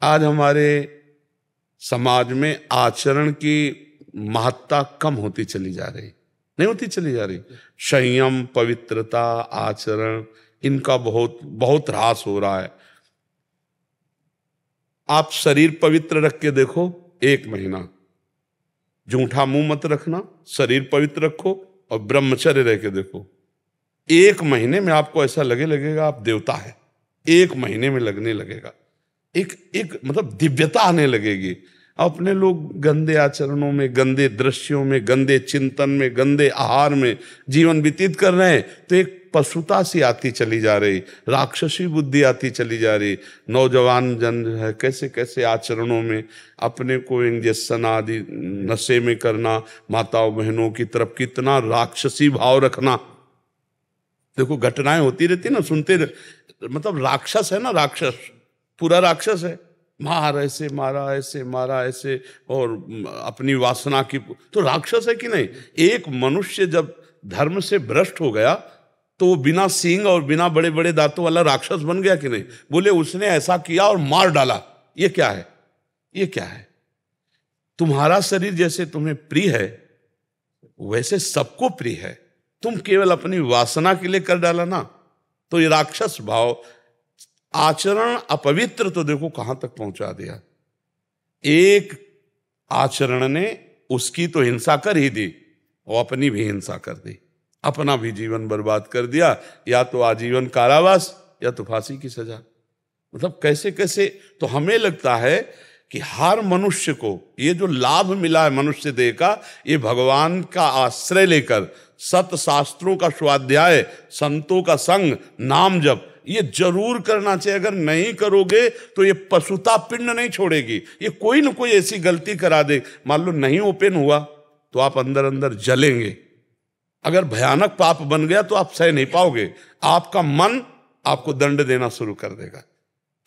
आज हमारे समाज में आचरण की महत्ता कम होती चली जा रही, नहीं होती चली जा रही। संयम, पवित्रता, आचरण, इनका बहुत बहुत ह्रास हो रहा है। आप शरीर पवित्र रख के देखो, 1 महीना जूठा मुंह मत रखना, शरीर पवित्र रखो और ब्रह्मचर्य रह के देखो, 1 महीने में आपको ऐसा लगेगा आप देवता है। 1 महीने में लगने लगेगा, एक मतलब दिव्यता आने लगेगी। अपने लोग गंदे आचरणों में, गंदे दृश्यों में, गंदे चिंतन में, गंदे आहार में जीवन व्यतीत कर रहे हैं, तो एक पशुता सी आती चली जा रही, राक्षसी बुद्धि आती चली जा रही। नौजवान जन जो है कैसे कैसे आचरणों में अपने को इंजेक्शन आदि नशे में करना, माताओं बहनों की तरफ कितना राक्षसी भाव रखना। देखो घटनाएं होती रहती ना, सुनते मतलब राक्षस है ना, राक्षस पूरा राक्षस है। मार ऐसे मारा, ऐसे मारा, ऐसे, और अपनी वासना की, तो राक्षस है कि नहीं। एक मनुष्य जब धर्म से भ्रष्ट हो गया तो वो बिना सींग और बिना बड़े बड़े दांतों वाला राक्षस बन गया कि नहीं। बोले उसने ऐसा किया और मार डाला, ये क्या है, ये क्या है। तुम्हारा शरीर जैसे तुम्हें प्रिय है वैसे सबको प्रिय है, तुम केवल अपनी वासना के लिए कर डाला ना, तो ये राक्षस भाव। आचरण अपवित्र तो देखो कहां तक पहुंचा दिया। एक आचरण ने उसकी तो हिंसा कर ही दी और अपनी भी हिंसा कर दी, अपना भी जीवन बर्बाद कर दिया, या तो आजीवन कारावास या तो फांसी की सजा। मतलब कैसे कैसे। तो हमें लगता है कि हर मनुष्य को ये जो लाभ मिला है मनुष्य देह का, ये भगवान का आश्रय लेकर सत शास्त्रों का स्वाध्याय, संतों का संग, नाम जप, ये जरूर करना चाहिए। अगर नहीं करोगे तो ये पशुता पिंड नहीं छोड़ेगी, ये कोई न कोई ऐसी गलती करा दे। मान लो नहीं ओपन हुआ तो आप अंदर अंदर जलेंगे। अगर भयानक पाप बन गया तो आप सह नहीं पाओगे, आपका मन आपको दंड देना शुरू कर देगा।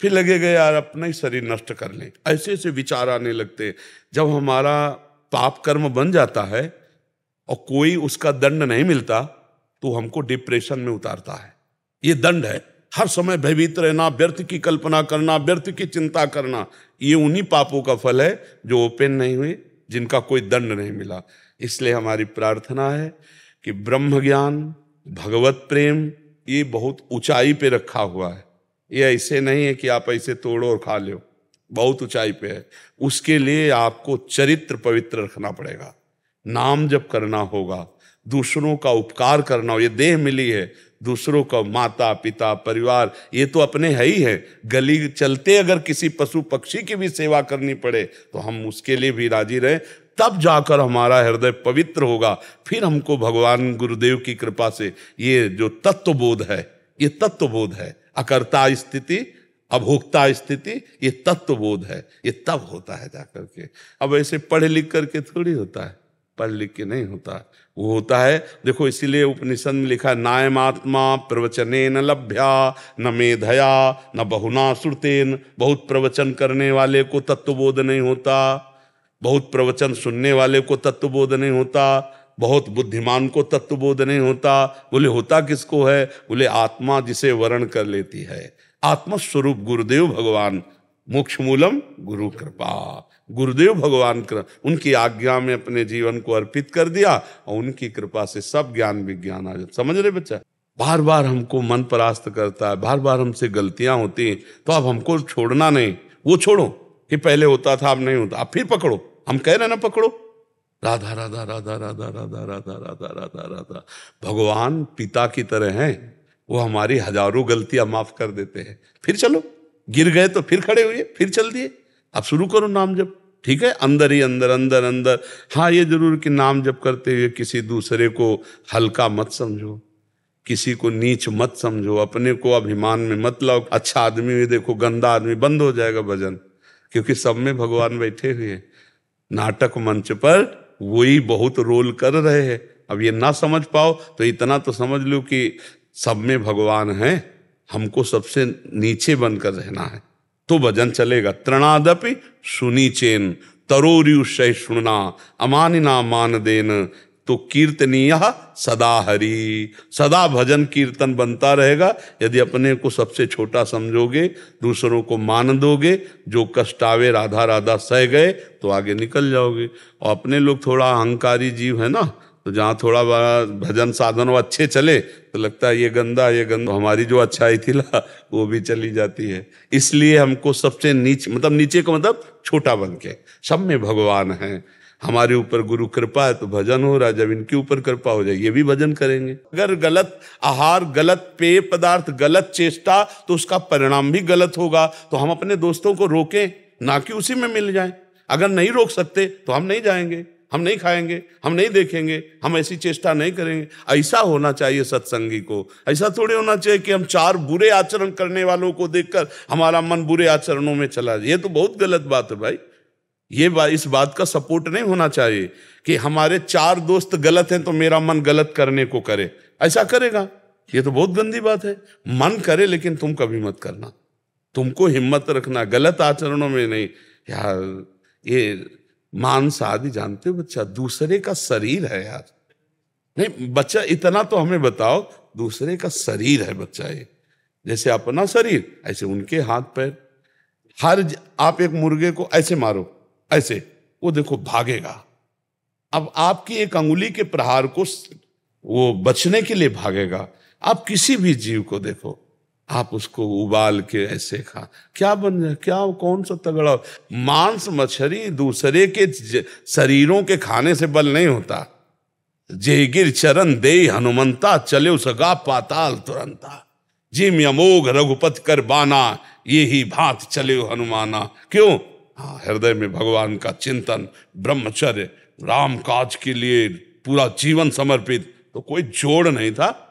फिर लगेगा यार अपना ही शरीर नष्ट कर लें, ऐसे ऐसे विचार आने लगते। जब हमारा पाप कर्म बन जाता है और कोई उसका दंड नहीं मिलता तो हमको डिप्रेशन में उतारता है। ये दंड है, हर समय भयभीत रहना, व्यर्थ की कल्पना करना, व्यर्थ की चिंता करना, ये उन्हीं पापों का फल है जो ओपन नहीं हुए, जिनका कोई दंड नहीं मिला। इसलिए हमारी प्रार्थना है कि ब्रह्म ज्ञान, भगवत प्रेम, ये बहुत ऊंचाई पे रखा हुआ है। ये ऐसे नहीं है कि आप ऐसे तोड़ो और खा लो, बहुत ऊंचाई पे है। उसके लिए आपको चरित्र पवित्र रखना पड़ेगा, नाम जप करना होगा, दूसरों का उपकार करना हो। ये देह मिली है, दूसरों का माता पिता परिवार ये तो अपने है ही है। गली चलते अगर किसी पशु पक्षी की भी सेवा करनी पड़े तो हम उसके लिए भी राजी रहे, तब जाकर हमारा हृदय पवित्र होगा। फिर हमको भगवान गुरुदेव की कृपा से ये जो तत्वबोध है, ये तत्वबोध है, अकर्ता स्थिति अभोक्ता स्थिति, ये तत्वबोध है, ये तब होता है जाकर के। अब ऐसे पढ़ लिख करके थोड़ी होता है, पढ़ लिख के नहीं होता, वो होता है। देखो इसीलिए उपनिषद में लिखा है, नायमात्मा प्रवचने न लभ्या न मेधया न बहुना श्रुतेन। बहुत प्रवचन करने वाले को तत्वबोध नहीं होता, बहुत प्रवचन सुनने वाले को तत्वबोध नहीं होता, बहुत बुद्धिमान को तत्वबोध नहीं होता। बोले होता किसको है? बोले आत्मा जिसे वर्ण कर लेती है, आत्मस्वरूप गुरुदेव भगवान। मोक्ष मूलम गुरु कृपा, गुरुदेव भगवान उनकी आज्ञा में अपने जीवन को अर्पित कर दिया और उनकी कृपा से सब ज्ञान विज्ञान आ जाता। समझ रहे बच्चा? बार बार हमको मन परास्त करता है, बार बार हमसे गलतियां होती हैं, तो अब हमको छोड़ना नहीं। वो छोड़ो कि पहले होता था अब नहीं होता, अब फिर पकड़ो। हम कह रहे ना पकड़ो, राधा राधा राधा राधा राधा राधा राधा राधा राधा। भगवान पिता की तरह हैं, वो हमारी हजारों गलतियां माफ कर देते हैं। फिर चलो, गिर गए तो फिर खड़े हुए, फिर चल दिए, अब शुरू करो नाम जप। ठीक है, अंदर ही अंदर अंदर अंदर। हाँ ये जरूर कि नाम जप करते हुए किसी दूसरे को हल्का मत समझो, किसी को नीच मत समझो, अपने को अभिमान में मत लाओ। अच्छा आदमी भी देखो गंदा आदमी, बंद हो जाएगा भजन, क्योंकि सब में भगवान बैठे हुए हैं। नाटक मंच पर वही बहुत रोल कर रहे हैं। अब ये ना समझ पाओ तो इतना तो समझ लो कि सब में भगवान है, हमको सबसे नीचे बनकर रहना है तो भजन चलेगा। तृणादपि सुनीचेन तरोरियु सहिष्णुना अमानिना मान देन तो कीर्तनीय सदा हरि, सदा भजन कीर्तन बनता रहेगा। यदि अपने को सबसे छोटा समझोगे, दूसरों को मान दोगे, जो कष्ट आवे राधा राधा सह गए, तो आगे निकल जाओगे। और अपने लोग थोड़ा अहंकारी जीव है ना, तो जहाँ थोड़ा बड़ा भजन साधन अच्छे चले तो लगता है ये गंदा ये गंदा, हमारी जो अच्छाई थी ला वो भी चली जाती है। इसलिए हमको सबसे नीचे, मतलब नीचे को मतलब छोटा बन के, सब में भगवान है। हमारे ऊपर गुरु कृपा है तो भजन हो रहा है, जब इनके ऊपर कृपा हो जाए ये भी भजन करेंगे। अगर गलत आहार, गलत पेय पदार्थ, गलत चेष्टा, तो उसका परिणाम भी गलत होगा। तो हम अपने दोस्तों को रोकें, ना कि उसी में मिल जाएं। अगर नहीं रोक सकते तो हम नहीं जाएंगे, हम नहीं खाएंगे, हम नहीं देखेंगे, हम ऐसी चेष्टा नहीं करेंगे। ऐसा होना चाहिए सत्संगी को। ऐसा थोड़े होना चाहिए कि हम चार बुरे आचरण करने वालों को देखकर हमारा मन बुरे आचरणों में चला जाए। ये तो बहुत गलत बात है भाई। ये बात, इस बात का सपोर्ट नहीं होना चाहिए कि हमारे चार दोस्त गलत हैं तो मेरा मन गलत करने को करे। ऐसा करेगा, ये तो बहुत गंदी बात है। मन करे लेकिन तुम कभी मत करना। तुमको हिम्मत रखना, गलत आचरणों में नहीं। यार ये मांस आदि जानते हो बच्चा, दूसरे का शरीर है यार। नहीं बच्चा, इतना तो हमें बताओ, दूसरे का शरीर है बच्चा। ये जैसे अपना शरीर ऐसे उनके हाथ पैर। आप एक मुर्गे को ऐसे मारो, ऐसे, वो देखो भागेगा। अब आपकी एक अंगुली के प्रहार को वो बचने के लिए भागेगा। आप किसी भी जीव को देखो, आप उसको उबाल के ऐसे खा, क्या बन जाए, क्या कौन सा तगड़ा। मांस मछली दूसरे के शरीरों के खाने से बल नहीं होता। जेगिर चरण दे हनुमंता, चले उसगा पाताल तुरंता। जिम अमोघ रघुपति कर बाना, ये ही भांत चले हनुमाना। क्यों? हाँ, हृदय में भगवान का चिंतन, ब्रह्मचर्य, राम काज के लिए पूरा जीवन समर्पित। तो कोई जोड़ नहीं था,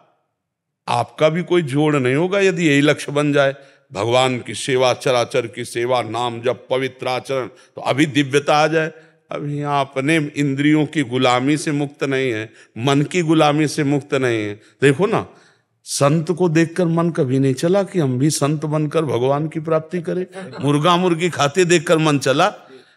आपका भी कोई जोड़ नहीं होगा यदि यही लक्ष्य बन जाए। भगवान की सेवा, चराचर की सेवा, नाम जब, पवित्र आचरण, तो अभी दिव्यता आ जाए। अभी यहाँ अपने इंद्रियों की गुलामी से मुक्त नहीं है, मन की गुलामी से मुक्त नहीं है। देखो ना, संत को देखकर मन कभी नहीं चला कि हम भी संत बनकर भगवान की प्राप्ति करें। मुर्गा मुर्गी खाते देखकर मन चला।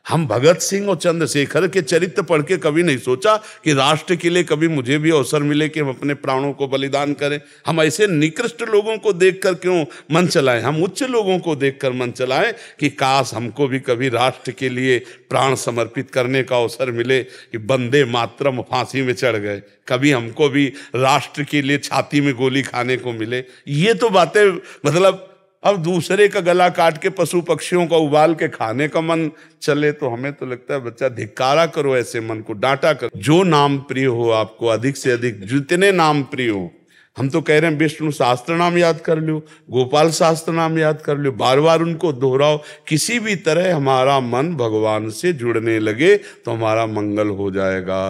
हम भगत सिंह और चंद्रशेखर के चरित्र पढ़ के कभी नहीं सोचा कि राष्ट्र के लिए कभी मुझे भी अवसर मिले कि हम अपने प्राणों को बलिदान करें। हम ऐसे निकृष्ट लोगों को देखकर क्यों मन चलाएं? हम उच्च लोगों को देखकर मन चलाएं कि काश हमको भी कभी राष्ट्र के लिए प्राण समर्पित करने का अवसर मिले कि वंदे मातरम फांसी में चढ़ गए, कभी हमको भी राष्ट्र के लिए छाती में गोली खाने को मिले। ये तो बातें, मतलब अब दूसरे का गला काट के पशु पक्षियों का उबाल के खाने का मन चले तो हमें तो लगता है बच्चा धिक्कारा करो ऐसे मन को, डांटा करो। जो नाम प्रिय हो आपको, अधिक से अधिक जितने नाम प्रिय हो। हम तो कह रहे हैं विष्णु शास्त्र नाम याद कर लो, गोपाल शास्त्र नाम याद कर लो, बार बार उनको दोहराओ। किसी भी तरह हमारा मन भगवान से जुड़ने लगे तो हमारा मंगल हो जाएगा।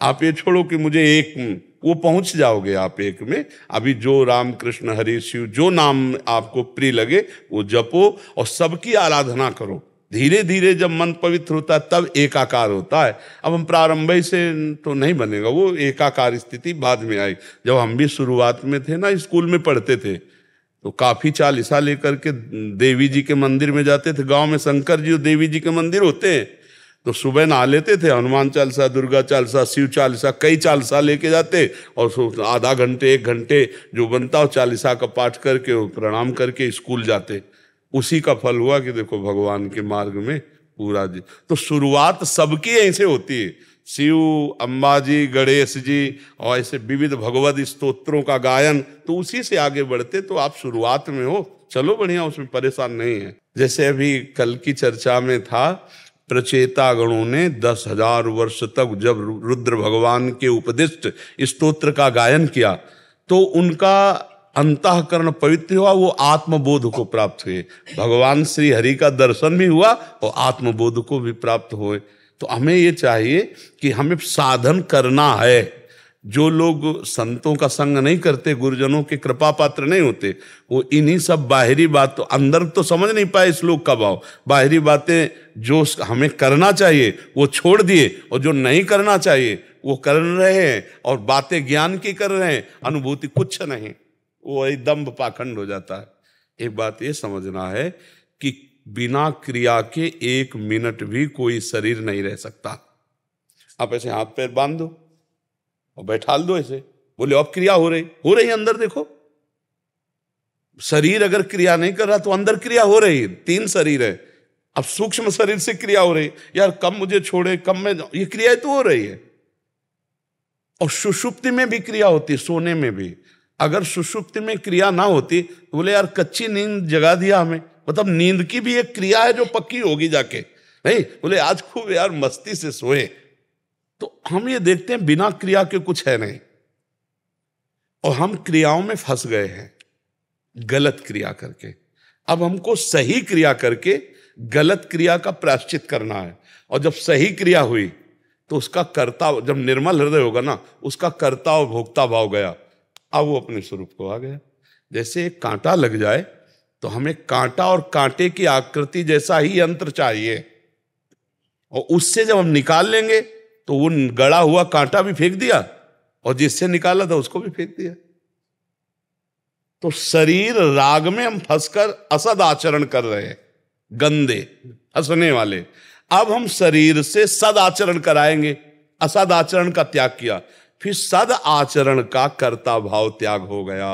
आप ये छोड़ो कि मुझे एक, वो पहुंच जाओगे आप एक में। अभी जो राम कृष्ण हरि शिव, जो नाम आपको प्रिय लगे वो जपो और सबकी आराधना करो। धीरे धीरे जब मन पवित्र होता है तब एकाकार होता है। अब हम प्रारंभ से तो नहीं बनेगा, वो एकाकार स्थिति बाद में आई। जब हम भी शुरुआत में थे ना, स्कूल में पढ़ते थे, तो काफी चालीसा लेकर के देवी जी के मंदिर में जाते थे। गांव में शंकर जी और देवी जी के मंदिर होते हैं, तो सुबह नहा लेते थे, हनुमान चालीसा, दुर्गा चालीसा, शिव चालीसा, कई चालीसा लेके जाते और आधा घंटे एक घंटे जो बनता हो चालीसा का पाठ करके प्रणाम करके स्कूल जाते। उसी का फल हुआ कि देखो भगवान के मार्ग में पूरा जी। तो शुरुआत सबकी ऐसे होती है, शिव, अंबाजी, गणेश जी और ऐसे विविध भगवत स्तोत्रों का गायन, तो उसी से आगे बढ़ते। तो आप शुरुआत में हो, चलो बढ़िया, उसमें परेशान नहीं है। जैसे अभी कल की चर्चा में था, प्रचेता गणों ने 10,000 वर्ष तक जब रुद्र भगवान के उपदिष्ट स्तोत्र का गायन किया तो उनका अंतःकरण पवित्र हुआ, वो आत्मबोध को प्राप्त हुए। भगवान श्री हरि का दर्शन भी हुआ और आत्मबोध को भी प्राप्त हुए। तो हमें ये चाहिए कि हमें साधन करना है। जो लोग संतों का संग नहीं करते, गुरुजनों के कृपा पात्र नहीं होते, वो इन्हीं सब बाहरी बातों, अंदर तो समझ नहीं पाए श्लोक का भाव, बाहरी बातें जो हमें करना चाहिए वो छोड़ दिए और जो नहीं करना चाहिए वो कर रहे हैं, और बातें ज्ञान की कर रहे हैं, अनुभूति कुछ नहीं, वो एकदम पाखंड हो जाता है। एक बात ये समझना है कि बिना क्रिया के 1 मिनट भी कोई शरीर नहीं रह सकता। आप ऐसे हाथ पैर बांध दो, और बैठाल दो ऐसे। बोले अब क्रिया हो रही है अंदर देखो। शरीर अगर क्रिया नहीं कर रहा तो अंदर क्रिया हो रही है। 3 शरीर है, अब सूक्ष्म शरीर से क्रिया हो रही, यार कब मुझे छोड़े, कब मैं जाऊं, ये क्रिया तो हो रही है। और सुषुप्ति में भी क्रिया होती है, सोने में भी। अगर सुषुप्ति में क्रिया ना होती तो बोले यार कच्ची नींद जगा दिया हमें, मतलब नींद की भी एक क्रिया है जो पक्की होगी जाके। नहीं बोले आज खूब यार मस्ती से सोए। तो हम ये देखते हैं बिना क्रिया के कुछ है नहीं, और हम क्रियाओं में फंस गए हैं गलत क्रिया करके। अब हमको सही क्रिया करके गलत क्रिया का प्रायश्चित करना है। और जब सही क्रिया हुई तो उसका कर्ता, जब निर्मल हृदय होगा ना, उसका कर्ता और भोक्ता भाव गया, अब वो अपने स्वरूप को आ गया। जैसे एक कांटा लग जाए तो हमें कांटा और कांटे की आकृति जैसा ही यंत्र चाहिए, और उससे जब हम निकाल लेंगे तो वो गड़ा हुआ कांटा भी फेंक दिया और जिससे निकाला था उसको भी फेंक दिया। तो शरीर राग में हम फंसकर असद आचरण कर रहे हैं, गंदे हंसने वाले। अब हम शरीर से सद आचरण कराएंगे, असद आचरण का त्याग किया, फिर सद आचरण का कर्ता भाव त्याग हो गया।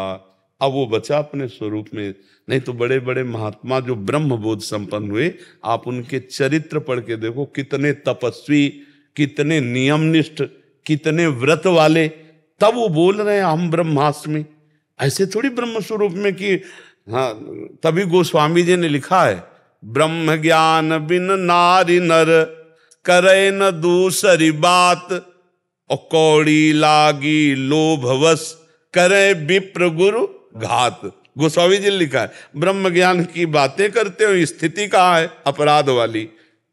अब वो बचा अपने स्वरूप में। नहीं तो बड़े बड़े महात्मा जो ब्रह्म बोध संपन्न हुए, आप उनके चरित्र पढ़ के देखो, कितने तपस्वी, कितने नियमनिष्ठ, कितने व्रत वाले, तब वो बोल रहे हैं हम ब्रह्मास्मि। ऐसे थोड़ी ब्रह्म स्वरूप में कि हाँ। तभी गोस्वामी जी ने लिखा है, ब्रह्म ज्ञान बिन नारी नर करे न दूसरी बात, और कौड़ी लागी लोभवश करे विप्र गुरु घात। गोस्वामी जी ने लिखा है ब्रह्म ज्ञान की बातें करते हो, स्थिति कहाँ है अपराध वाली।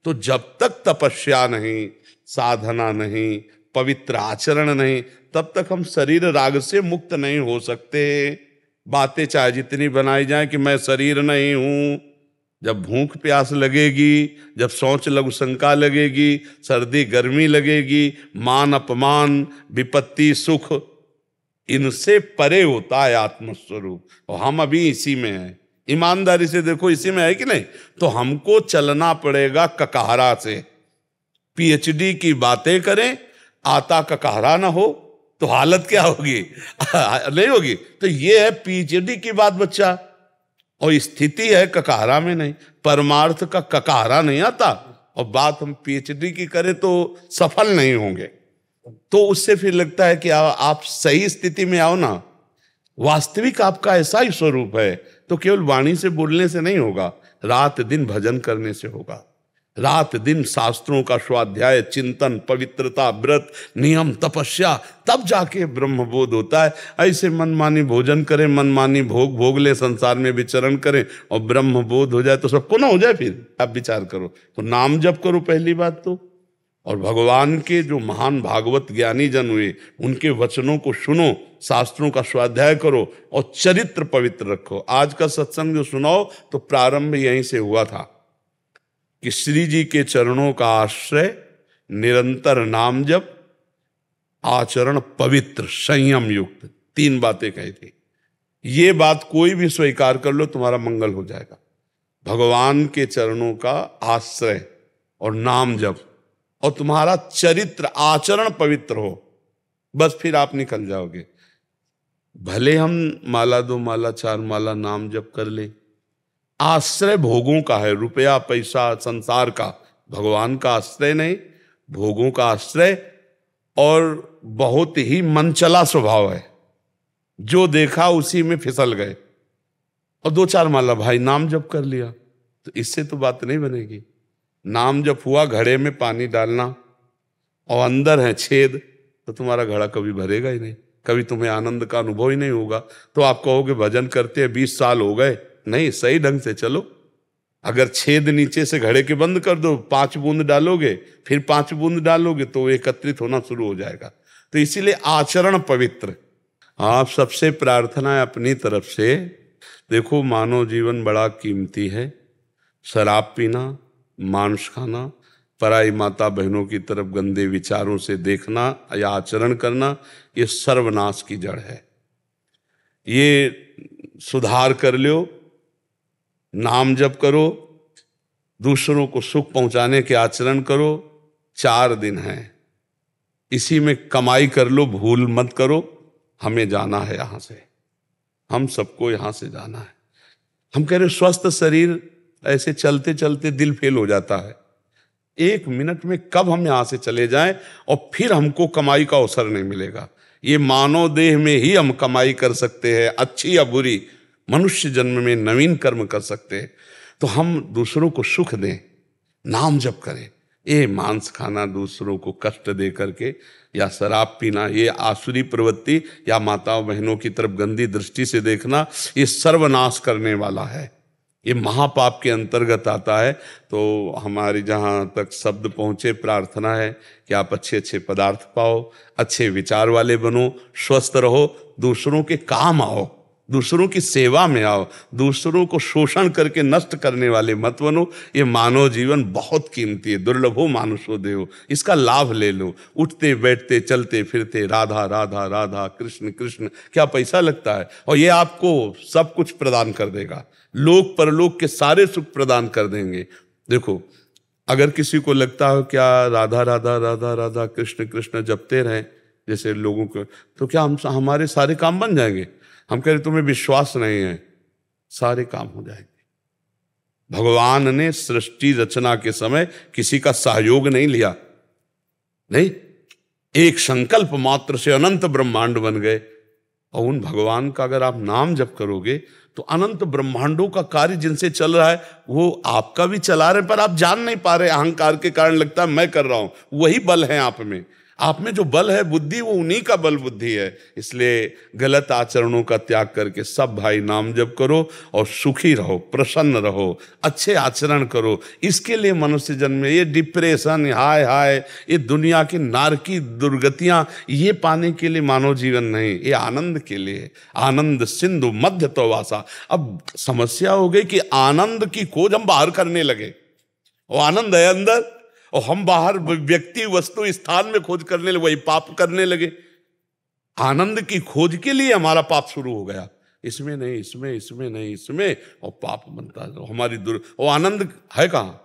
तो जब तक तपस्या नहीं, साधना नहीं, पवित्र आचरण नहीं, तब तक हम शरीर राग से मुक्त नहीं हो सकते। बातें चाहे जितनी बनाई जाए कि मैं शरीर नहीं हूं, जब भूख प्यास लगेगी, जब सोच लघु शंका लगेगी, सर्दी गर्मी लगेगी, मान अपमान, विपत्ति सुख, इनसे परे होता है आत्मस्वरूप। और हम अभी इसी में हैं। ईमानदारी से देखो, इसी में है कि नहीं? तो हमको चलना पड़ेगा ककहरा से। पीएचडी की बातें करें, आता ककहरा ना हो तो हालत क्या होगी? नहीं होगी। तो ये है पीएचडी की बात बच्चा, और स्थिति है ककहरा में नहीं। परमार्थ का ककहरा नहीं आता, और बात हम पीएचडी की करें तो सफल नहीं होंगे। तो उससे फिर लगता है कि आप सही स्थिति में आओ ना। वास्तविक आपका ऐसा ही स्वरूप है, तो केवल वाणी से बोलने से नहीं होगा, रात दिन भजन करने से होगा। रात दिन शास्त्रों का स्वाध्याय, चिंतन, पवित्रता, व्रत, नियम, तपस्या, तब जाके ब्रह्मबोध होता है। ऐसे मनमानी भोजन करें, मनमानी भोग भोग ले, संसार में विचरण करें, और ब्रह्मबोध हो जाए तो सबको ना हो जाए। फिर आप विचार करो, तो नाम जप करो पहली बात तो, और भगवान के जो महान भागवत ज्ञानी जन हुए उनके वचनों को सुनो, शास्त्रों का स्वाध्याय करो, और चरित्र पवित्र रखो। आज का सत्संग जो सुनाओ तो प्रारंभ यहीं से हुआ था कि श्री जी के चरणों का आश्रय, निरंतर नाम जप, आचरण पवित्र, संयम युक्त, 3 बातें कही थी। ये बात कोई भी स्वीकार कर लो, तुम्हारा मंगल हो जाएगा। भगवान के चरणों का आश्रय और नाम जप, और तुम्हारा चरित्र आचरण पवित्र हो, बस फिर आप निकल जाओगे। भले हम माला 2 माला 4 माला नाम जप कर ले, आश्रय भोगों का है, रुपया पैसा संसार का, भगवान का आश्रय नहीं, भोगों का आश्रय। और बहुत ही मनचला स्वभाव है, जो देखा उसी में फिसल गए। और 2-4 माला भाई नाम जप कर लिया, तो इससे तो बात नहीं बनेगी। नाम जप हुआ, घड़े में पानी डालना, और अंदर है छेद, तो तुम्हारा घड़ा कभी भरेगा ही नहीं, कभी तुम्हें आनंद का अनुभव ही नहीं होगा। तो आप कहोगे भजन करते हैं 20 साल हो गए, नहीं, सही ढंग से चलो। अगर छेद नीचे से घड़े के बंद कर दो, 5 बूंद डालोगे, फिर 5 बूंद डालोगे, तो एकत्रित होना शुरू हो जाएगा। तो इसीलिए आचरण पवित्र। आप सबसे प्रार्थना है अपनी तरफ से, देखो मानव जीवन बड़ा कीमती है। शराब पीना, मांस खाना, पराई माता बहनों की तरफ गंदे विचारों से देखना या आचरण करना, ये सर्वनाश की जड़ है। ये सुधार कर लो, नाम जप करो, दूसरों को सुख पहुंचाने के आचरण करो। 4 दिन हैं, इसी में कमाई कर लो, भूल मत करो। हमें जाना है यहां से, हम सबको यहां से जाना है। हम कह रहे स्वस्थ शरीर, ऐसे चलते चलते दिल फेल हो जाता है। 1 मिनट में कब हम यहां से चले जाएं और फिर हमको कमाई का अवसर नहीं मिलेगा। ये मानव देह में ही हम कमाई कर सकते हैं, अच्छी या बुरी। मनुष्य जन्म में नवीन कर्म कर सकते हैं। तो हम दूसरों को सुख दें, नाम जप करें। ये मांस खाना, दूसरों को कष्ट दे करके, या शराब पीना, ये आसुरी प्रवृत्ति, या माताओं बहनों की तरफ गंदी दृष्टि से देखना, ये सर्वनाश करने वाला है। ये महापाप के अंतर्गत आता है। तो हमारी जहाँ तक शब्द पहुँचे, प्रार्थना है कि आप अच्छे अच्छे पदार्थ पाओ, अच्छे विचार वाले बनो, स्वस्थ रहो, दूसरों के काम आओ, दूसरों की सेवा में आओ, दूसरों को शोषण करके नष्ट करने वाले मत बनो। ये मानव जीवन बहुत कीमती है, दुर्लभो मानुषो देहो, इसका लाभ ले लो। उठते बैठते चलते फिरते राधा राधा राधा, कृष्ण कृष्ण, क्या पैसा लगता है? और ये आपको सब कुछ प्रदान कर देगा, लोक परलोक के सारे सुख प्रदान कर देंगे। देखो, अगर किसी को लगता हो क्या राधा राधा राधा राधा कृष्ण कृष्ण जपते रहें जैसे लोगों को, तो क्या हमारे सारे काम बन जाएंगे? हम कह रहे तुम्हें विश्वास नहीं है, सारे काम हो जाएंगे। भगवान ने सृष्टि रचना के समय किसी का सहयोग नहीं लिया, नहीं, एक संकल्प मात्र से अनंत ब्रह्मांड बन गए। और उन भगवान का अगर आप नाम जप करोगे तो अनंत ब्रह्मांडों का कार्य जिनसे चल रहा है वो आपका भी चला रहे, पर आप जान नहीं पा रहे। अहंकार के कारण लगता है मैं कर रहा हूं। वही बल है आप में, आप में जो बल है बुद्धि, वो उन्हीं का बल बुद्धि है। इसलिए गलत आचरणों का त्याग करके सब भाई नाम जप करो और सुखी रहो, प्रसन्न रहो, अच्छे आचरण करो। इसके लिए मनुष्य जन्म में ये डिप्रेशन, हाय हाय, ये दुनिया की नारकी दुर्गतियां, ये पाने के लिए मानव जीवन नहीं, ये आनंद के लिए। आनंद सिंधु मध्य तो वासा। अब समस्या हो गई कि आनंद की खोज हम बाहर करने लगे, वो आनंद है अंदर, और हम बाहर व्यक्ति वस्तु स्थान में खोज करने लगे, वही पाप करने लगे। आनंद की खोज के लिए हमारा पाप शुरू हो गया, इसमें नहीं, इसमें, इसमें नहीं, इसमें, और पाप बनता है हमारी वो आनंद है कहाँ?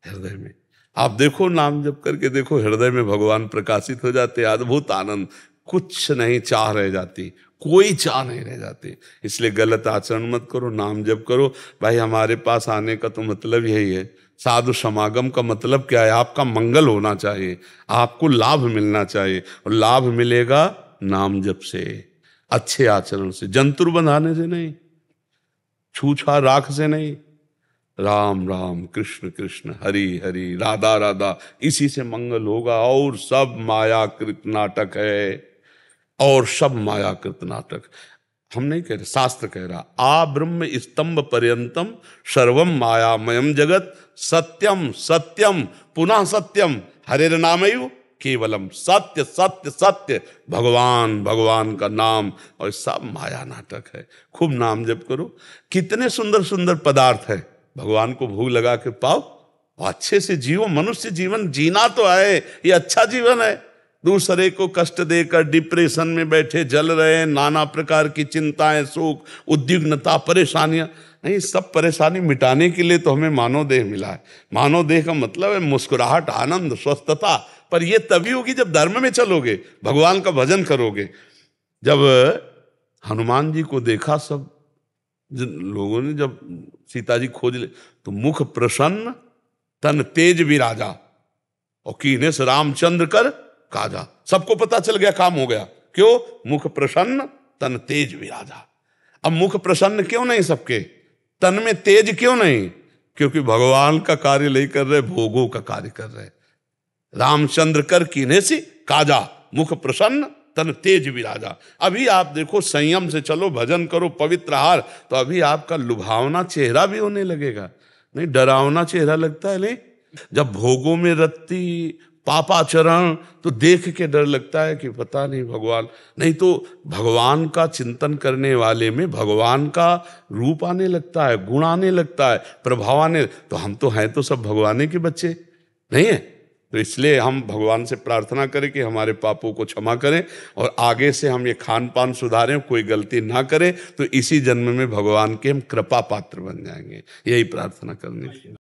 हृदय में। आप देखो, नाम जप करके देखो, हृदय में भगवान प्रकाशित हो जाते, अद्भुत आनंद, कुछ नहीं चाह रह जाती, कोई चाह नहीं रह जाती। इसलिए गलत आचरण मत करो, नाम जप करो। भाई हमारे पास आने का तो मतलब यही है, साधु समागम का मतलब क्या है? आपका मंगल होना चाहिए, आपको लाभ मिलना चाहिए, और लाभ मिलेगा नाम जप से, अच्छे आचरण से, जंतुर बंधाने से नहीं, छूछा राख से नहीं। राम राम कृष्ण कृष्ण हरि हरि राधा राधा, इसी से मंगल होगा। और सब मायाकृत नाटक है, और सब मायाकृत नाटक। हम नहीं कह रहे, शास्त्र कह रहा, आ ब्रह्म स्तंभ पर्यंतम सर्वम मायामयम जगत सत्यम सत्यम पुनः सत्यम हरेर नामयु केवलम। सत्य सत्य सत्य, भगवान भगवान का नाम, और सब माया नाटक है। खूब नाम जप करो। कितने सुंदर सुंदर पदार्थ है, भगवान को भोग लगा के पाओ, अच्छे से जियो। मनुष्य जीवन जीना तो है, ये अच्छा जीवन है। दूसरे को कष्ट देकर डिप्रेशन में बैठे जल रहे हैं, नाना प्रकार की चिंताएं, शोक, उद्विग्नता, परेशानियां, नहीं, सब परेशानी मिटाने के लिए तो हमें मानव देह मिला है। मानव देह का मतलब है मुस्कुराहट, आनंद, स्वस्थता। पर ये तभी होगी जब धर्म में चलोगे, भगवान का भजन करोगे। जब हनुमान जी को देखा सब लोगों ने, जब सीता जी खोज ले, तो मुख प्रसन्न तन तेज विराजा, और कीने से रामचंद्र कर काजा। सबको पता चल गया, काम हो गया। क्यों? मुख प्रसन्न तन तेज विराजा। अब मुख प्रसन्न क्यों नहीं सबके, तन में तेज क्यों नहीं? क्योंकि भगवान का कार्य नहीं कर रहे, भोगों का कार्य कर रहे। रामचंद्र कर कीने से काजा, मुख प्रसन्न तन तेज विराजा। अभी आप देखो, संयम से चलो, भजन करो, पवित्र आहार, तो अभी आपका लुभावना चेहरा भी होने लगेगा, नहीं डरावना चेहरा लगता है। नहीं, जब भोगों में रत्ती, पापाचरण, तो देख के डर लगता है कि पता नहीं भगवान, नहीं तो भगवान का चिंतन करने वाले में भगवान का रूप आने लगता है, गुण आने लगता है, प्रभाव आने। तो हम तो हैं तो सब भगवान के बच्चे नहीं है। तो इसलिए हम भगवान से प्रार्थना करें कि हमारे पापों को क्षमा करें, और आगे से हम ये खान पान सुधारें, कोई गलती ना करें, तो इसी जन्म में भगवान के हम कृपा पात्र बन जाएंगे। यही प्रार्थना करनी चाहिए।